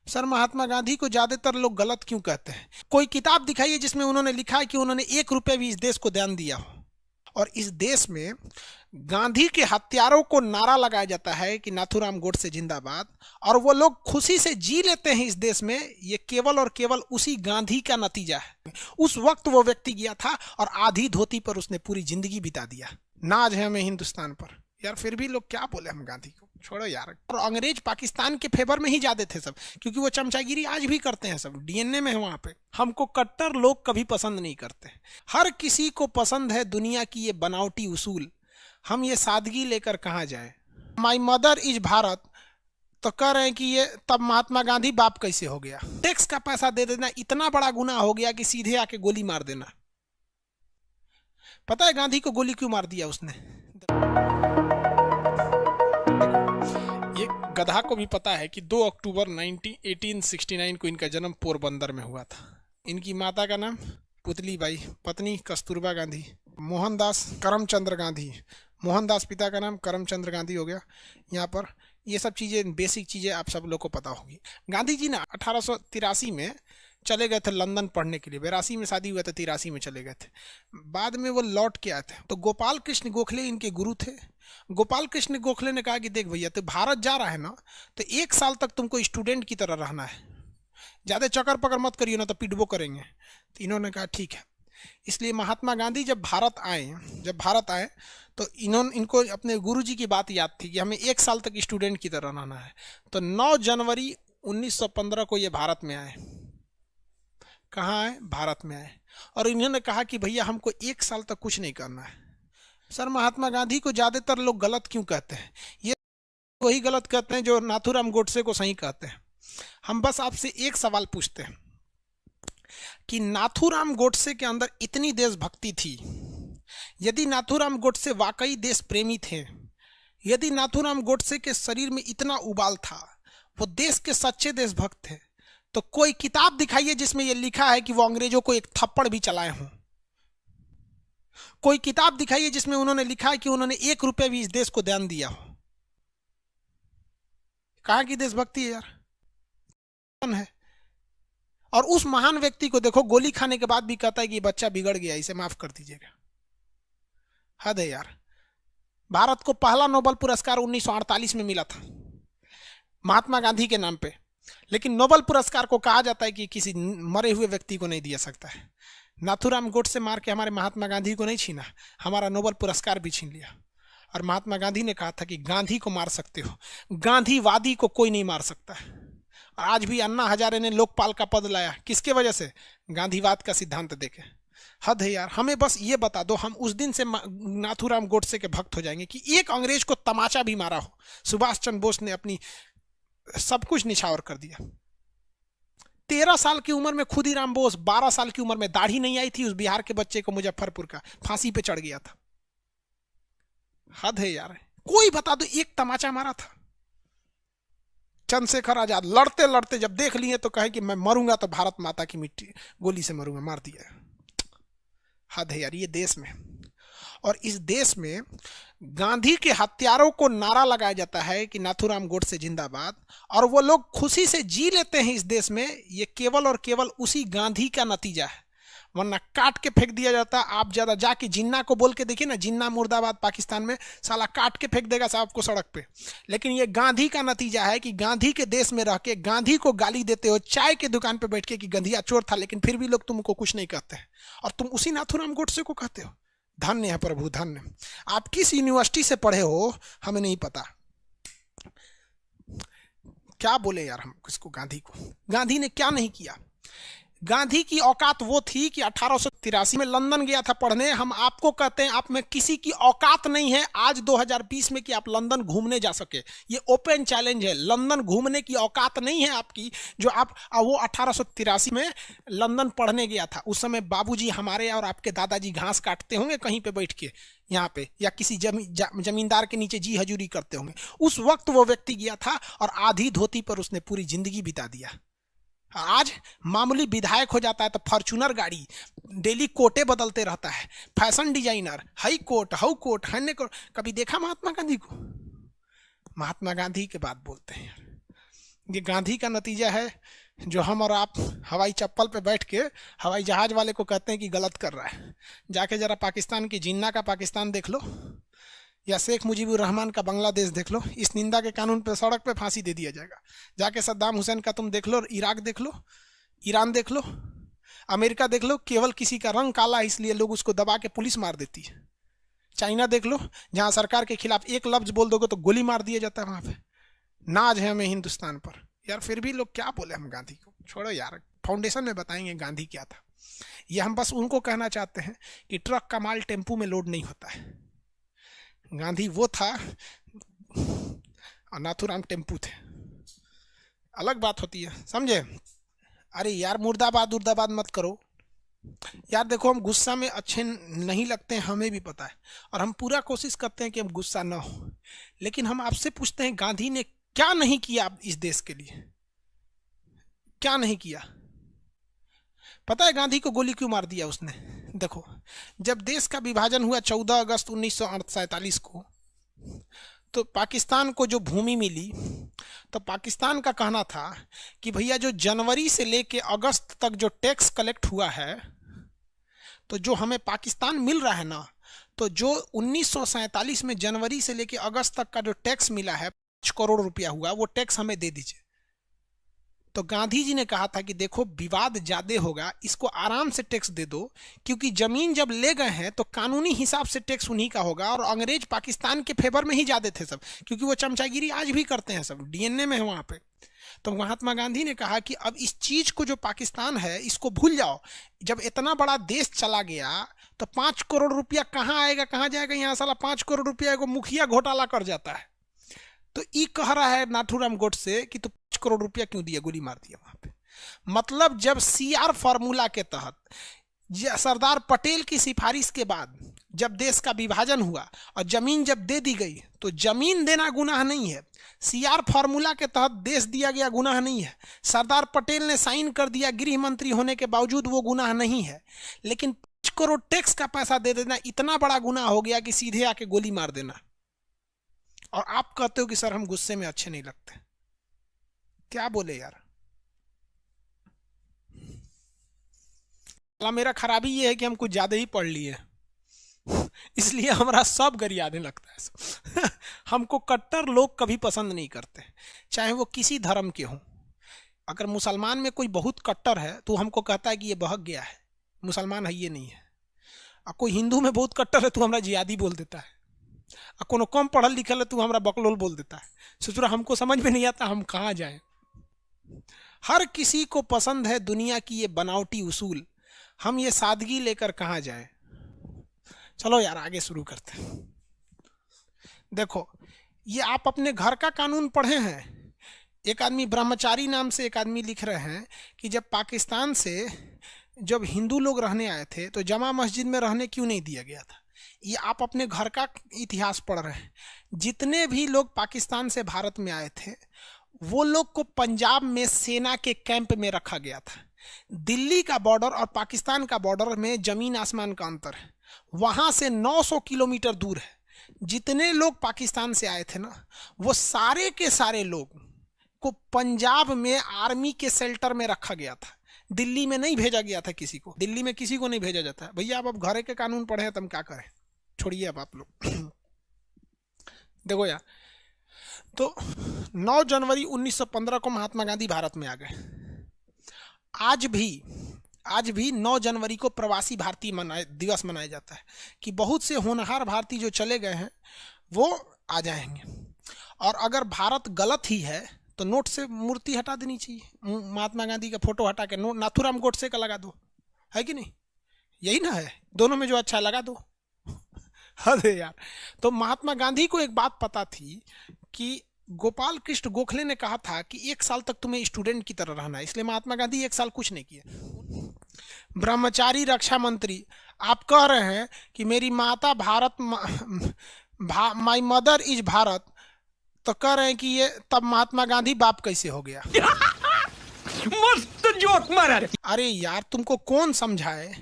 Sir, Mahatma Gandhi को ज्यादातर लोग गलत क्यों कहते हैं? कोई किताब दिखाइए जिसमें उन्होंने लिखा है कि उन्होंने 1 रुपए भी इस देश को दान दिया हो। और इस देश में गांधी के हत्यारों को नारा लगाया जाता है कि नाथूराम गोडसे जिंदाबाद, और वो लोग खुशी से जी लेते हैं इस देश में। ये केवल और केवल उसी गांधी का नतीजा है। उस वक्त वो व्यक्ति गया था और आधी धोती पर उसने पूरी जिंदगी बिता दिया। नाज है हमें हिंदुस्तान पर। यार फिर भी लोग क्या बोले हम गांधी को, छोड़ो यार। और अंग्रेज पाकिस्तान के फेवर में ही जाते थे सब, क्योंकि वो चमचागिरी आज भी करते हैं, सब डीएनए में है वहां पे। हमको कट्टर लोग कभी पसंद नहीं करते। हर किसी को पसंद है दुनिया की ये बनावटी उसूल। हम ये सादगी लेकर कहाँ जाए? माई मदर इज भारत तो कह रहे हैं कि ये तब महात्मा गांधी बाप कैसे हो गया? टैक्स का पैसा दे देना इतना बड़ा गुनाह हो गया कि सीधे आके गोली मार देना। पता है गांधी को गोली क्यों मार दिया उसने? ये गधा को भी पता है कि 2 अक्टूबर 1869 को इनका जन्म पोरबंदर में हुआ था। इनकी माता का नाम पुतली बाई, पत्नी कस्तूरबा गांधी, मोहनदास करमचंद्र गांधी। मोहनदास पिता का नाम करमचंद्र गांधी हो गया। यहाँ पर ये सब चीज़ें, बेसिक चीज़ें आप सब लोग को पता होगी। गांधी जी ना 1883 में चले गए थे लंदन पढ़ने के लिए। 82 में शादी हुआ था, 83 में चले गए थे। बाद में वो लौट के आए थे। तो गोपाल कृष्ण गोखले इनके गुरु थे। गोपाल कृष्ण गोखले ने कहा कि देख भैया, तो भारत जा रहा है ना, तो 1 साल तक तुमको स्टूडेंट की तरह रहना है, ज़्यादा चक्कर पकड़ मत करिए ना तो पिटबो करेंगे। तो इन्होंने कहा ठीक है। इसलिए महात्मा गांधी जब भारत आए तो इनको अपने गुरुजी की बात याद थी कि हमें 1 साल तक स्टूडेंट की तरह रहना है। तो 9 जनवरी 1915 को ये भारत में आए। कहाँ आए? भारत में आए। और इन्होंने कहा कि भैया हमको 1 साल तक कुछ नहीं करना है। सर, महात्मा गांधी को ज्यादातर लोग गलत क्यों कहते हैं? ये वही गलत कहते हैं जो नाथूराम गोडसे को सही कहते हैं। हम बस आपसे एक सवाल पूछते हैं कि नाथूराम गोडसे के अंदर इतनी देशभक्ति थी, यदि नाथूराम गोडसे वाकई देश प्रेमी थे, यदि नाथूराम गोडसे के शरीर में इतना उबाल था, वो देश के सच्चे देशभक्त थे, तो कोई किताब दिखाइए जिसमें यह लिखा है कि वो अंग्रेजों को एक थप्पड़ भी चलाए हों। कोई किताब दिखाइए जिसमें उन्होंने लिखा है कि उन्होंने 1 रुपए भी इस देश को दान दिया हो। कहाँ की देशभक्ति है यार? है। और उस महान व्यक्ति को देखो, गोली खाने के बाद भी कहता है कि बच्चा बिगड़ गया, इसे माफ कर दीजिएगा। हद है यार। भारत को पहला नोबेल पुरस्कार 1948 में मिला था महात्मा गांधी के नाम पे, लेकिन नोबेल पुरस्कार को कहा जाता है कि किसी मरे हुए व्यक्ति को नहीं दिया सकता है। नाथूराम गोडसे मार के हमारे महात्मा गांधी को नहीं छीना, हमारा नोबेल पुरस्कार भी छीन लिया। और महात्मा गांधी ने कहा था कि गांधी को मार सकते हो, गांधीवादी को कोई नहीं मार सकता है। आज भी अन्ना हजारे ने लोकपाल का पद लाया, किसके वजह से? गांधीवाद का सिद्धांत देके। हद है यार। हमें बस ये बता दो, हम उस दिन से नाथूराम गोडसे के भक्त हो जाएंगे कि एक अंग्रेज को तमाचा भी मारा हो। सुभाष चंद्र बोस ने अपनी सब कुछ निछावर कर दिया। 13 साल की उम्र में खुदीराम बोस, 12 साल की उम्र में, दाढ़ी नहीं आई थी उस बिहार के बच्चे को, मुजफ्फरपुर का, फांसी पे चढ़ गया था। हद है यार। कोई बता दो एक तमाचा मारा था। चंद्रशेखर आजाद लड़ते लड़ते जब देख लिए तो कहे कि मैं मरूंगा तो भारत माता की मिट्टी गोली से मरूंगा, मार दिया। हद है यार ये देश में। और इस देश में गांधी के हत्यारों को नारा लगाया जाता है कि नाथूराम गोडसे जिंदाबाद, और वो लोग खुशी से जी लेते हैं इस देश में। ये केवल और केवल उसी गांधी का नतीजा है, वरना काट के फेंक दिया जाता। आप ज्यादा जाके जिन्ना को बोल के देखिए ना, जिन्ना मुर्दाबाद पाकिस्तान में, साला काट के फेंक देगा साहब को सड़क पे। लेकिन ये गांधी का नतीजा है कि गांधी के देश में रह के गांधी को गाली देते हो, चाय के दुकान पे बैठ के कि गंधिया चोर था, लेकिन फिर भी लोग तुमको कुछ नहीं कहते हैं, और तुम उसी नाथूराम गोडसे को कहते हो। धन्य है प्रभु, धन्य। आप किस यूनिवर्सिटी से पढ़े हो हमें नहीं पता। क्या बोले यार हम किसको? गांधी को। गांधी ने क्या नहीं किया? गांधी की औकात वो थी कि 1883 में लंदन गया था पढ़ने। हम आपको कहते हैं आप में किसी की औकात नहीं है आज 2020 में कि आप लंदन घूमने जा सके। ये ओपन चैलेंज है, लंदन घूमने की औकात नहीं है आपकी। जो आप वो 1883 में लंदन पढ़ने गया था, उस समय बाबूजी हमारे और आपके दादाजी घास काटते होंगे कहीं पे बैठ के यहाँ पे, या किसी जमींदार के नीचे जी हजूरी करते होंगे। उस वक्त वो व्यक्ति गया था और आधी धोती पर उसने पूरी जिंदगी बिता दिया। आज मामूली विधायक हो जाता है तो फॉर्च्यूनर गाड़ी, डेली कोटे बदलते रहता है, fashion designer, high coat, how coat, हन्ने कोट। कभी देखा महात्मा गांधी को? महात्मा गांधी के बात बोलते हैं। ये गांधी का नतीजा है जो हम और आप हवाई चप्पल पे बैठ के हवाई जहाज वाले को कहते हैं कि गलत कर रहा है। जाके जरा पाकिस्तान की जिन्ना का पाकिस्तान देख लो, या शेख मुजीबुर रहमान का बांग्लादेश देख लो। इस निंदा के कानून पे सड़क पे फांसी दे दिया जाएगा। जाके सद्दाम हुसैन का तुम देख लो, इराक देख लो, ईरान देख लो, अमेरिका देख लो, केवल किसी का रंग काला है इसलिए लोग उसको दबा के पुलिस मार देती है। चाइना देख लो, जहां सरकार के खिलाफ एक लफ्ज बोल दोगे तो गोली मार दिया जाता है। वहां पे नाज है हमें हिंदुस्तान पर। यार फिर भी लोग क्या बोले हम गांधी को, छोड़ो यार, फाउंडेशन में बताएंगे गांधी क्या था। ये हम बस उनको कहना चाहते हैं कि ट्रक का माल टेम्पू में लोड नहीं होता है। गांधी वो था और नाथूराम टेम्पू थे, अलग बात होती है, समझे। अरे यार मुर्दाबाद मुर्दाबाद मत करो यार। देखो हम गुस्सा में अच्छे नहीं लगते हैं, हमें भी पता है, और हम पूरा कोशिश करते हैं कि हम गुस्सा ना हो। लेकिन हम आपसे पूछते हैं गांधी ने क्या नहीं किया इस देश के लिए, क्या नहीं किया। पता है गांधी को गोली क्यों मार दिया उसने? देखो जब देश का विभाजन हुआ 14 अगस्त 1947 को, तो पाकिस्तान को जो भूमि मिली, तो पाकिस्तान का कहना था कि भैया जो जनवरी से लेके अगस्त तक जो टैक्स कलेक्ट हुआ है, तो जो हमें पाकिस्तान मिल रहा है ना, तो जो 1947 में जनवरी से लेके अगस्त तक का जो टैक्स मिला है 5 करोड़ रुपया हुआ, वो टैक्स हमें दे दीजिए। तो गांधी जी ने कहा था कि देखो विवाद ज्यादा होगा, इसको आराम से टैक्स दे दो, क्योंकि जमीन जब ले गए हैं तो कानूनी हिसाब से टैक्स उन्हीं का होगा। और अंग्रेज पाकिस्तान के फेवर में ही ज्यादा थे सब, क्योंकि वो चमचागिरी आज भी करते हैं, सब डीएनए में है वहां पे। तो महात्मा गांधी ने कहा कि अब इस चीज को जो पाकिस्तान है इसको भूल जाओ। जब इतना बड़ा देश चला गया तो 5 करोड़ रुपया कहाँ आएगा कहाँ जाएगा? यहाँ साला 5 करोड़ रुपया को मुखिया घोटाला कर जाता है। तो ई कह रहा है नाथूराम गोडसे कि तो 5 करोड़ रुपया क्यों दिया, गोली मार दिया वहां पे। मतलब जब सीआर फॉर्मूला के तहत सरदार पटेल की सिफारिश के बाद जब देश का विभाजन हुआ और जमीन जब दे दी गई, तो जमीन देना गुनाह नहीं है, सीआर फॉर्मूला के तहत देश दिया गया गुनाह नहीं है। सरदार पटेल ने साइन कर दिया गृह मंत्री होने के बावजूद, वो गुनाह नहीं है। लेकिन 5 करोड़ टैक्स का पैसा दे देना इतना बड़ा गुनाह हो गया कि सीधे आके गोली मार देना। और आप कहते हो कि सर हम गुस्से में अच्छे नहीं लगते। क्या बोले यार। मेरा खराबी ये है कि हम कुछ ज्यादा ही पढ़ लिए, इसलिए हमारा सब गरियाने लगता है। हमको कट्टर लोग कभी पसंद नहीं करते, चाहे वो किसी धर्म के हों। अगर मुसलमान में कोई बहुत कट्टर है तो हमको कहता है कि ये बहक गया है, मुसलमान है ये नहीं है। और कोई हिंदू में बहुत कट्टर है तो हमारा जिहादी बोल देता है। और कोनो कम पढ़ल लिखल है तो हमारा बकलोल बोल देता है। सोचो हमको समझ में नहीं आता हम कहाँ जाएं। हर किसी को पसंद है दुनिया की ये बनावटी उसूल, हम ये सादगी लेकर कहाँ जाएं। चलो यार आगे शुरू करते हैं। देखो ये आप अपने घर का कानून पढ़े हैं। एक आदमी ब्रह्मचारी नाम से एक आदमी लिख रहे हैं कि जब पाकिस्तान से जब हिंदू लोग रहने आए थे तो जमा मस्जिद में रहने क्यों नहीं दिया गया था। ये आप अपने घर का इतिहास पढ़ रहे हैं। जितने भी लोग पाकिस्तान से भारत में आए थे वो लोग को पंजाब में सेना के कैंप में रखा गया था। दिल्ली का बॉर्डर और पाकिस्तान का बॉर्डर में जमीन आसमान का अंतर है, वहां से 900 किलोमीटर दूर है। जितने लोग पाकिस्तान से आए थे ना, वो सारे के सारे लोग को पंजाब में आर्मी के शेल्टर में रखा गया था। दिल्ली में नहीं भेजा गया था किसी को, दिल्ली में किसी को नहीं भेजा जाता है। भैया आप अब घरे के कानून पढ़े हैं तो हम क्या करें, छोड़िए अब आप लोग। देखो यार, तो 9 जनवरी 1915 को महात्मा गांधी भारत में आ गए। आज भी 9 जनवरी को प्रवासी भारतीय दिवस मनाया जाता है कि बहुत से होनहार भारतीय जो चले गए हैं वो आ जाएंगे। और अगर भारत गलत ही है तो नोट से मूर्ति हटा देनी चाहिए, महात्मा गांधी का फोटो हटा के नोट नाथूराम गोडसे का लगा दो, है कि नहीं? यही ना है, दोनों में जो अच्छा लगा दो। अरे यार, तो महात्मा गांधी को एक बात पता थी कि गोपाल कृष्ण गोखले ने कहा था कि 1 साल तक तुम्हें स्टूडेंट की तरह रहना है, इसलिए महात्मा गांधी 1 साल कुछ नहीं किए। ब्रह्मचारी रक्षा मंत्री, आप कह रहे हैं कि मेरी माता Bharat, my mother is Bharat, तो कह रहे हैं कि ये तब महात्मा गांधी बाप कैसे हो गया? मस्त जोक मारा। अरे यार तुमको कौन समझाए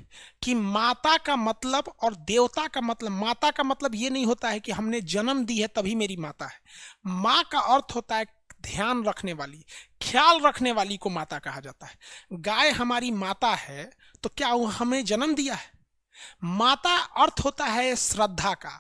कि माता का मतलब और देवता का मतलब, माता का मतलब ये नहीं होता है कि हमने जन्म दी है तभी मेरी माता है। माँ का अर्थ होता है ध्यान रखने वाली, ख्याल रखने वाली को माता कहा जाता है। गाय हमारी माता है तो क्या वो हमें जन्म दिया है? माता अर्थ होता है श्रद्धा का,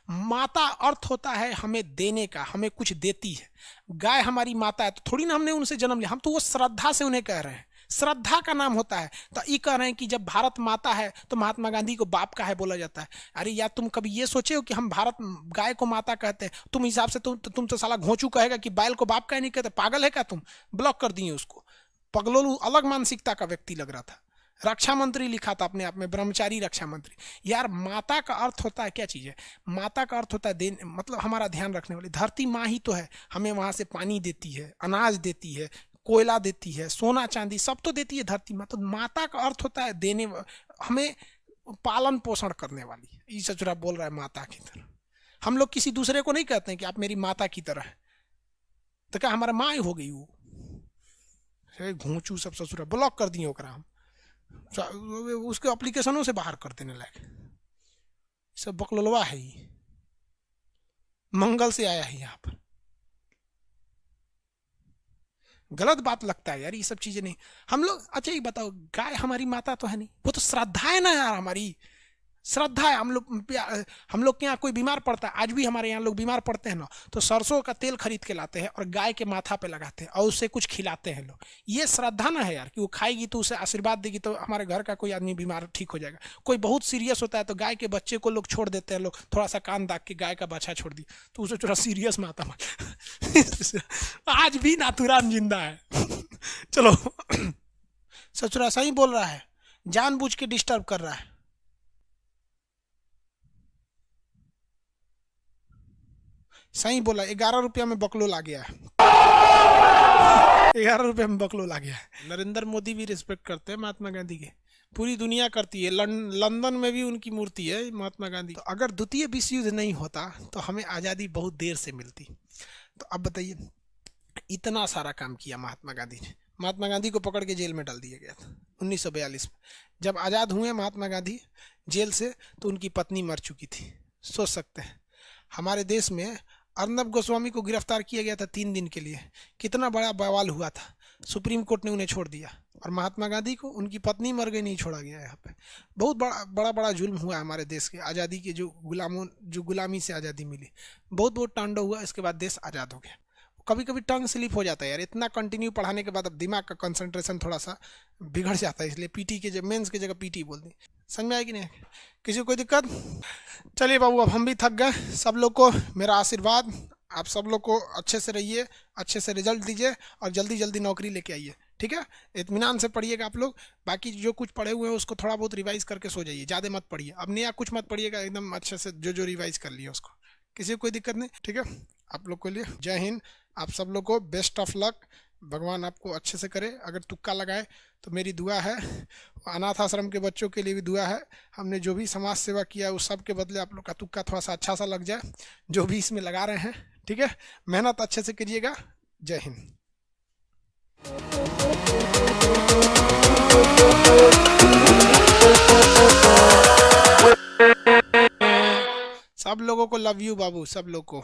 माता अर्थ होता है हमें देने का, हमें कुछ देती है। गाय हमारी माता है तो थोड़ी ना हमने उनसे जन्म लिया, हम तो वो श्रद्धा से उन्हें कह रहे हैं, श्रद्धा का नाम होता है। तो ये कह रहे हैं कि जब भारत माता है तो महात्मा गांधी को बाप का है बोला जाता है। अरे यार, तुम कभी ये सोचे हो कि हम भारत गाय को माता कहते हैं, तुम हिसाब से तुम तो साला घोंचू कहेगा कि बैल को बाप का ही नहीं कहते, पागल है क्या तुम? ब्लॉक कर दिए उसको, पगलोलू अलग मानसिकता का व्यक्ति लग रहा था। रक्षा मंत्री लिखा था अपने आप में, ब्रह्मचारी रक्षा मंत्री। यार माता का अर्थ होता है क्या चीज है? माता का अर्थ होता है देन, मतलब हमारा ध्यान रखने वाली। धरती माँ ही तो है, हमें वहां से पानी देती है, अनाज देती है, कोयला देती है, सोना चांदी सब तो देती है धरती माँ। तो माता का अर्थ होता है देने, हमें पालन पोषण करने वाली। ये सचुरा बोल रहा है माता की तरह। हम लोग किसी दूसरे को नहीं कहते हैं कि आप मेरी माता की तरह है, तो क्या हमारा माँ ही हो गई वो? घोंचू सब ससुरा, ब्लॉक कर दिए ओकरा हम, उसके एप्लीकेशनों से बाहर कर देने लायक। सब बकलोलवा है, ही मंगल से आया है यहाँ पर। गलत बात लगता है यार, ये सब चीजें नहीं। हम लोग, अच्छा ये बताओ, गाय हमारी माता तो है नहीं, वो तो श्रद्धा है ना यार, हमारी श्रद्धा है। हम लोग के यहाँ कोई बीमार पड़ता है, आज भी हमारे यहाँ लोग बीमार पड़ते हैं ना, तो सरसों का तेल खरीद के लाते हैं और गाय के माथा पे लगाते हैं और उससे कुछ खिलाते हैं लोग। ये श्रद्धा ना है यार, कि वो खाएगी तो उसे आशीर्वाद देगी तो हमारे घर का कोई आदमी बीमार ठीक हो जाएगा। कोई बहुत सीरियस होता है तो गाय के बच्चे को लोग छोड़ देते हैं, लोग थोड़ा सा कान दाग के गाय का बच्चा छोड़ दी तो उसे थोड़ा सीरियस माता आज भी नाथुराम जिंदा है। चलो सचुरा सही बोल रहा है, जानबूझ के डिस्टर्ब कर रहा है। सही बोला, 11 रुपया में बकलोल आ गया है। 11 रुपये में बकलोल आ गया है। नरेंद्र मोदी भी रिस्पेक्ट करते हैं महात्मा गांधी के, पूरी दुनिया करती है। लंदन में भी उनकी मूर्ति है महात्मा गांधी। तो अगर द्वितीय विश्व युद्ध नहीं होता तो हमें आज़ादी बहुत देर से मिलती। तो अब बताइए, इतना सारा काम किया महात्मा गांधी ने। महात्मा गांधी को पकड़ के जेल में डाल दिया गया था 1942 में। जब आज़ाद हुए महात्मा गांधी जेल से तो उनकी पत्नी मर चुकी थी। सोच सकते हैं, हमारे देश में अर्नब गोस्वामी को गिरफ्तार किया गया था 3 दिन के लिए, कितना बड़ा बवाल हुआ था। सुप्रीम कोर्ट ने उन्हें छोड़ दिया, और महात्मा गांधी को उनकी पत्नी मर गई, नहीं छोड़ा गया। यहाँ पे बहुत बड़ा जुल्म हुआ हमारे देश के आज़ादी के, जो गुलामी से आज़ादी मिली, बहुत तांडव हुआ। इसके बाद देश आज़ाद हो गया। कभी कभी टंग स्लिप हो जाता है यार, इतना कंटिन्यू पढ़ाने के बाद अब दिमाग का कंसंट्रेशन थोड़ा सा बिगड़ जाता है, इसलिए पीटी के मेंस की जगह पीटी बोल दी। समझ में आएगी नहीं? किसी को कोई दिक्कत? चलिए बाबू, अब हम भी थक गए। सब लोग को मेरा आशीर्वाद, आप सब लोग को अच्छे से रहिए, अच्छे से रिजल्ट दीजिए और जल्दी जल्दी नौकरी लेके आइए, ठीक है? इत्मीनान से पढ़िएगा आप लोग। बाकी जो कुछ पढ़े हुए हैं उसको थोड़ा बहुत रिवाइज करके सो जाइए, ज़्यादा मत पढ़िए। अब नया कुछ मत पढ़िएगा, एकदम अच्छे से जो रिवाइज कर लिया उसको। किसी को कोई दिक्कत नहीं, ठीक है? आप लोग के लिए जय हिंद। आप सब लोग को बेस्ट ऑफ लक, भगवान आपको अच्छे से करे। अगर तुक्का लगाए तो मेरी दुआ है, अनाथ आश्रम के बच्चों के लिए भी दुआ है। हमने जो भी समाज सेवा किया उस सब के बदले आप लोग का तुक्का थोड़ा सा अच्छा सा लग जाए, जो भी इसमें लगा रहे हैं, ठीक है? मेहनत अच्छे से करिएगा। जय हिंद। सब लोगों को लव यू बाबू, सब लोग को।